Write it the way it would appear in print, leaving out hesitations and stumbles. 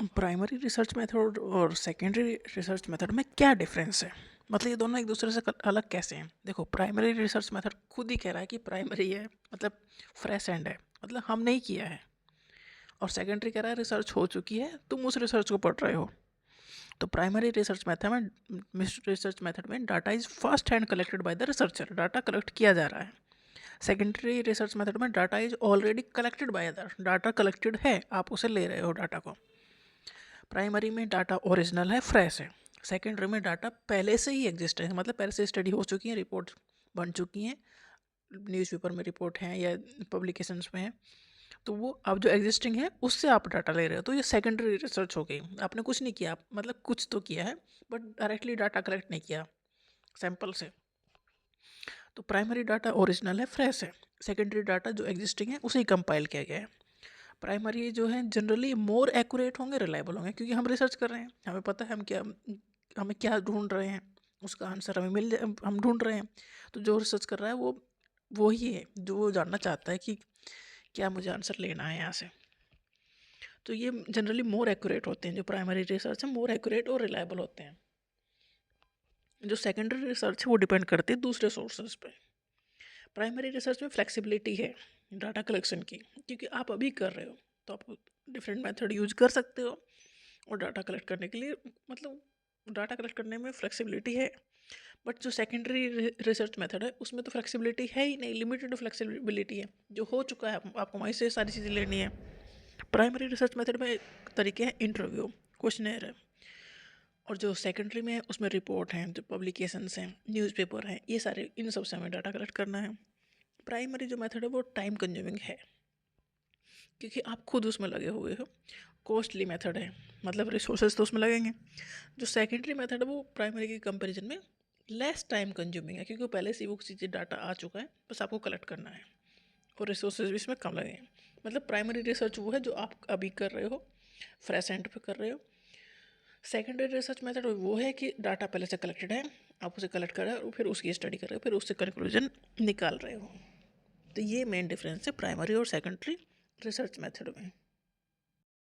Primary research method और secondary research method में क्या डिफरेंस है, मतलब ये दोनों एक दूसरे से अलग कैसे हैं। देखो, प्राइमरी रिसर्च मेथड खुद ही कह रहा है कि प्राइमरी है, मतलब फ्रेश एंड है, मतलब हम नहीं किया है। और सेकेंडरी कह रहा है रिसर्च हो चुकी है, तुम उस रिसर्च को पढ़ रहे हो। तो प्राइमरी रिसर्च मेथड में data is first hand collected by the researcher, data collect किया जा रहा है। सेकेंडरी रिसर्च मेथड में data is already collected by other, data collected है, आप उसे ले रहे हो डाटा को। प्राइमरी में डाटा ओरिजिनल है, फ्रेश है। सेकेंडरी में डाटा पहले से ही एग्जिस्ट है, मतलब पहले से स्टडी हो चुकी है, रिपोर्ट बन चुकी हैं, न्यूज़पेपर में रिपोर्ट हैं या पब्लिकेशंस में है, तो वो अब जो एग्जिस्टिंग है उससे आप डाटा ले रहे हो। तो ये सेकेंडरी रिसर्च हो गई, आपने कुछ नहीं किया, मतलब कुछ तो किया है बट डायरेक्टली डाटा कलेक्ट नहीं किया सैंपल से। तो प्राइमरी डाटा ओरिजिनल है, फ्रेश है। सेकेंडरी डाटा जो एग्जिस्टिंग है उसे ही कंपाइल किया गया है। प्राइमरी जो है जनरली मोर एक्यूरेट होंगे, रिलायबल होंगे, क्योंकि हम रिसर्च कर रहे हैं, हमें पता है हमें क्या ढूंढ रहे हैं, उसका आंसर हमें हम ढूंढ रहे हैं। तो जो रिसर्च कर रहा है वो ही है जो वो जानना चाहता है कि क्या मुझे आंसर लेना है यहाँ से। तो ये जनरली मोर एक्यूरेट होते हैं, जो प्राइमरी रिसर्च है मोर एक्यूरेट और रिलायबल होते हैं। जो सेकेंडरी रिसर्च है वो डिपेंड करती है दूसरे सोर्सेज पे। प्राइमरी रिसर्च में फ्लेक्सिबिलिटी है डाटा कलेक्शन की, क्योंकि आप अभी कर रहे हो तो आप डिफरेंट मेथड यूज कर सकते हो, और डाटा कलेक्ट करने के लिए, मतलब डाटा कलेक्ट करने में फ्लेक्सिबिलिटी है। बट जो सेकेंडरी रिसर्च मेथड है उसमें तो फ्लेक्सिबिलिटी है ही नहीं, लिमिटेड फ्लेक्सिबिलिटी है, जो हो चुका है आपको वहीं से सारी चीज़ें लेनी है। प्राइमरी रिसर्च मेथड में तरीके हैं, इंटरव्यू, क्वेश्चनेयर है, और जो सेकेंडरी में है उसमें रिपोर्ट हैं, जो पब्लिकेशंस हैं, न्यूज़पेपर हैं, ये सारे, इन सब से हमें डाटा कलेक्ट करना है। प्राइमरी जो मेथड है वो टाइम कंज्यूमिंग है, क्योंकि आप खुद उसमें लगे हुए हो, कॉस्टली मेथड है, मतलब रिसोर्सेज तो उसमें लगेंगे। जो सेकेंडरी मेथड है वो प्राइमरी के कंपैरिजन में लेस टाइम कंज्यूमिंग है, क्योंकि पहले से वो चीज़ें डाटा आ चुका है, बस आपको कलेक्ट करना है, और रिसोर्सेज भी इसमें कम लगेंगे। मतलब प्राइमरी रिसर्च वो है जो आप अभी कर रहे हो, फ्रेश एंड पे कर रहे हो। सेकेंडरी रिसर्च मेथड वो है कि डाटा पहले से कलेक्टेड है, आप उसे कलेक्ट कर रहे हो और फिर उसकी स्टडी कर रहे हो, फिर उससे कंक्लूजन निकाल रहे हो। तो ये मेन डिफरेंस है प्राइमरी और सेकेंडरी रिसर्च मेथड में।